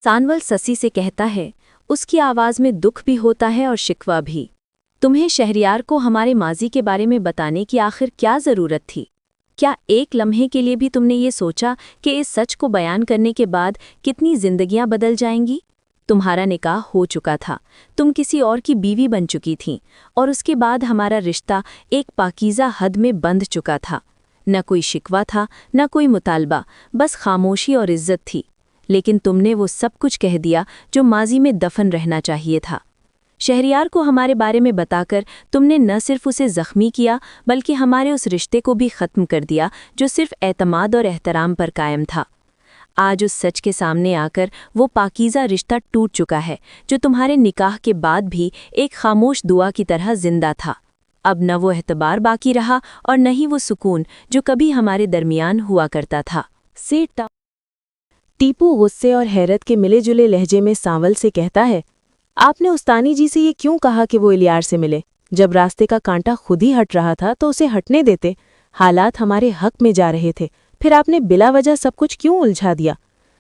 सानवल ससी से कहता है, उसकी आवाज़ में दुख भी होता है और शिकवा भी। तुम्हें शहरयार को हमारे माजी के बारे में बताने की आखिर क्या ज़रूरत थी? क्या एक लम्हे के लिए भी तुमने ये सोचा कि इस सच को बयान करने के बाद कितनी जिंदगियां बदल जाएंगी? तुम्हारा निकाह हो चुका था, तुम किसी और की बीवी बन चुकी थीं, और उसके बाद हमारा रिश्ता एक पाकीज़ा हद में बंध चुका था। न कोई शिकवा था, न कोई मुतालबा, बस खामोशी और इज्जत थी। लेकिन तुमने वो सब कुछ कह दिया जो माजी में दफन रहना चाहिए था। शहरयार को हमारे बारे में बताकर तुमने न सिर्फ उसे ज़ख्मी किया, बल्कि हमारे उस रिश्ते को भी ख़त्म कर दिया जो सिर्फ एतमाद और एहतराम पर कायम था। आज उस सच के सामने आकर वो पाकीज़ा रिश्ता टूट चुका है जो तुम्हारे निकाह के बाद भी एक खामोश दुआ की तरह जिंदा था। अब न वो एतबार बाकी रहा और न ही वो सुकून जो कभी हमारे दरमियान हुआ करता था। सेठ टीपू गुस्से और हैरत के मिले जुले लहजे में सांवल से कहता है, आपने उस्तानी जी से ये क्यों कहा कि वो इलियार से मिले? जब रास्ते का कांटा खुद ही हट रहा था तो उसे हटने देते। हालात हमारे हक में जा रहे थे, फिर आपने बिला वजह सब कुछ क्यों उलझा दिया?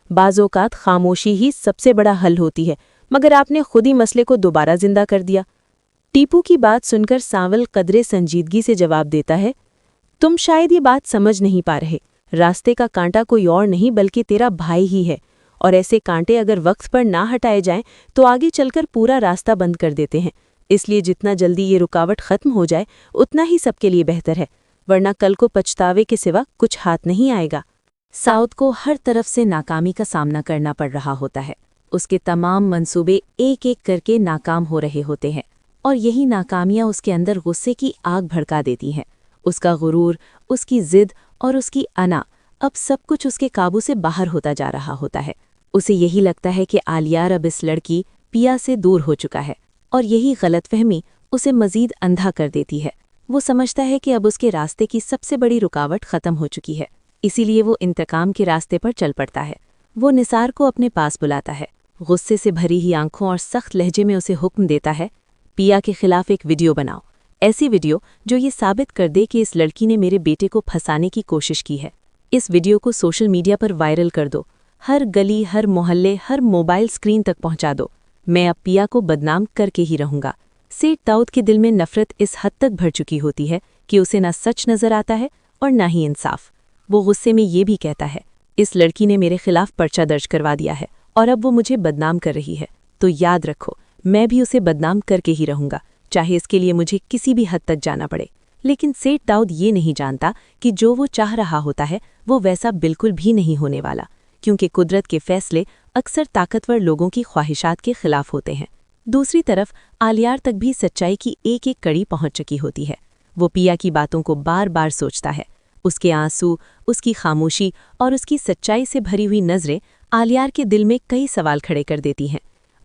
बाज़-औक़ात खामोशी ही सबसे बड़ा हल होती है, मगर आपने खुद ही मसले को दोबारा जिंदा कर दिया। टीपू की बात सुनकर सांवल कदरे संजीदगी से जवाब देता है, तुम शायद ये बात समझ नहीं पा रहे। रास्ते का कांटा कोई और नहीं बल्कि तेरा भाई ही है, और ऐसे कांटे अगर वक्त पर ना हटाए जाएं तो आगे चलकर पूरा रास्ता बंद कर देते हैं। इसलिए जितना जल्दी ये रुकावट खत्म हो जाए उतना ही सबके लिए बेहतर है, वरना कल को पछतावे के सिवा कुछ हाथ नहीं आएगा। साउद को हर तरफ से नाकामी का सामना करना पड़ रहा होता है। उसके तमाम मंसूबे एक एक करके नाकाम हो रहे होते हैं, और यही नाकामियां उसके अंदर गुस्से की आग भड़का देती हैं। उसका गुरूर, उसकी जिद और उसकी अना, अब सब कुछ उसके काबू से बाहर होता जा रहा होता है। उसे यही लगता है कि आलियार अब इस लड़की पिया से दूर हो चुका है, और यही गलतफहमी उसे मजीद अंधा कर देती है। वो समझता है कि अब उसके रास्ते की सबसे बड़ी रुकावट ख़त्म हो चुकी है, इसीलिए वो इंतकाम के रास्ते पर चल पड़ता है। वो निसार को अपने पास बुलाता है, गुस्से से भरी ही आंखों और सख्त लहजे में उसे हुक्म देता है, पिया के खिलाफ एक वीडियो बनाओ, ऐसी वीडियो जो ये साबित कर दे कि इस लड़की ने मेरे बेटे को फंसाने की कोशिश की है। इस वीडियो को सोशल मीडिया पर वायरल कर दो, हर गली, हर मोहल्ले, हर मोबाइल स्क्रीन तक पहुंचा दो। मैं अब पिया को बदनाम करके ही रहूंगा। सेठ दाऊद के दिल में नफरत इस हद तक भर चुकी होती है कि उसे ना सच नजर आता है और ना ही इंसाफ। वो गुस्से में ये भी कहता है, इस लड़की ने मेरे खिलाफ पर्चा दर्ज करवा दिया है और अब वो मुझे बदनाम कर रही है, तो याद रखो मैं भी उसे बदनाम करके ही रहूंगा, चाहे इसके लिए मुझे किसी भी हद तक जाना पड़े। लेकिन सेठ दाऊद ये नहीं जानता कि जो वो चाह रहा होता है वो वैसा बिल्कुल भी नहीं होने वाला, क्योंकि कुदरत के फैसले अक्सर ताकतवर लोगों की ख्वाहिशात के खिलाफ होते हैं। दूसरी तरफ आलियार तक भी सच्चाई की एक एक कड़ी पहुंच चुकी होती है। वो पिया की बातों को बार बार सोचता है। उसके आंसू, उसकी खामोशी और उसकी सच्चाई से भरी हुई नज़रें आलियार के दिल में कई सवाल खड़े कर देती हैं।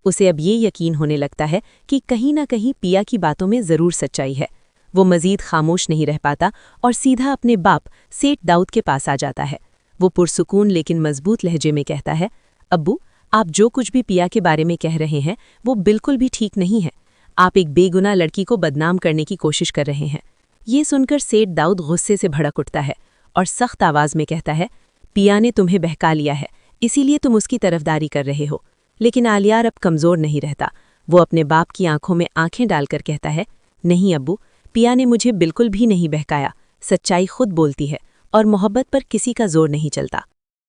उसे अब ये यकीन होने लगता है कि कहीं ना कहीं पिया की बातों में ज़रूर सच्चाई है। वो मज़ीद खामोश नहीं रह पाता और सीधा अपने बाप सेठ दाऊद के पास आ जाता है। वो पुरसुकून लेकिन मजबूत लहजे में कहता है, अब्बू, आप जो कुछ भी पिया के बारे में कह रहे हैं वो बिल्कुल भी ठीक नहीं है। आप एक बेगुनाह लड़की को बदनाम करने की कोशिश कर रहे हैं। ये सुनकर सेठ दाऊद गुस्से से भड़क उठता है और सख्त आवाज़ में कहता है, पिया ने तुम्हें बहका लिया है, इसीलिए तुम उसकी तरफदारी कर रहे हो। लेकिन आलियार अब कमज़ोर नहीं रहता। वो अपने बाप की आंखों में आंखें डालकर कहता है, नहीं अब्बू, पिया ने मुझे बिल्कुल भी नहीं बहकाया। सच्चाई खुद बोलती है और मोहब्बत पर किसी का जोर नहीं चलता।